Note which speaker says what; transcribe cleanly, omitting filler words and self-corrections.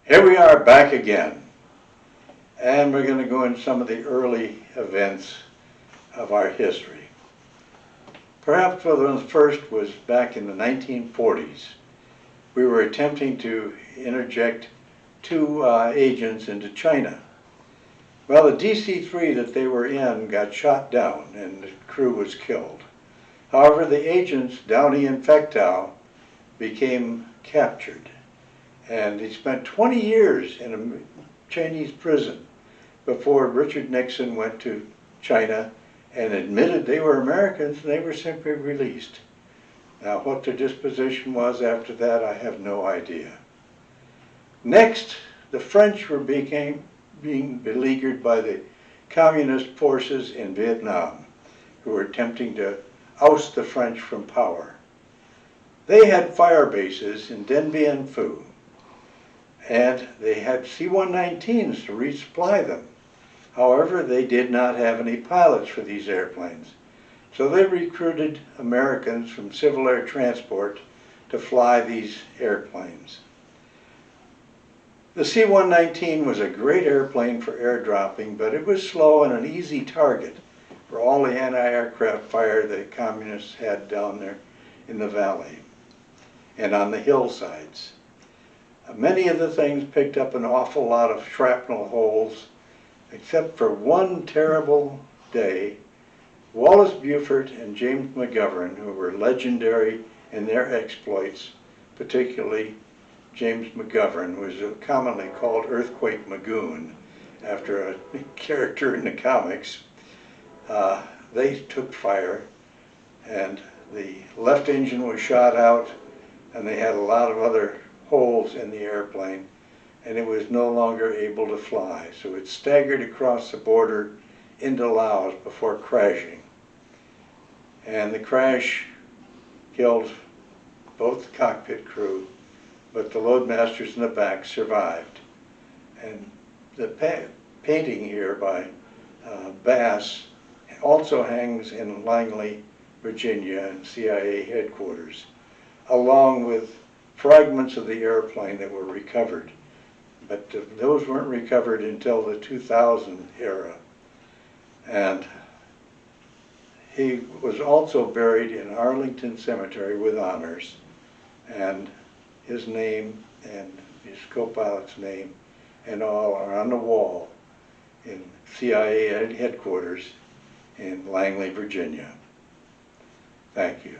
Speaker 1: Here we are back again, and we're going to go into some of the early events of our history. Perhaps one of the first was back in the 1940s. We were attempting to interject two agents into China. Well, the DC-3 that they were in got shot down and the crew was killed. However, the agents, Downey and Fectow, became captured. And he spent 20 years in a Chinese prison before Richard Nixon went to China and admitted they were Americans, and they were simply released. Now, what their disposition was after that, I have no idea. Next, the French were being beleaguered by the communist forces in Vietnam, who were attempting to oust the French from power. They had fire bases in Dien Bien Phu, and they had C-119s to resupply them. However, they did not have any pilots for these airplanes. So they recruited Americans from Civil Air Transport to fly these airplanes. The C-119 was a great airplane for airdropping, but it was slow and an easy target for all the anti-aircraft fire the communists had down there in the valley and on the hillsides. Many of the things picked up an awful lot of shrapnel holes, except for one terrible day. Wallace Buford and James McGovern, who were legendary in their exploits, particularly James McGovern, was commonly called Earthquake McGoon, after a character in the comics. They took fire, and the left engine was shot out, and they had a lot of other holes in the airplane, and it was no longer able to fly. So it staggered across the border into Laos before crashing. And the crash killed both the cockpit crew, but the loadmasters in the back survived. And the painting here by Bass also hangs in Langley, Virginia, in CIA headquarters, along with fragments of the airplane that were recovered. But those weren't recovered until the 2000 era. And he was also buried in Arlington Cemetery with honors, and his name and his co-pilot's name and all are on the wall in CIA headquarters in Langley, Virginia. Thank you.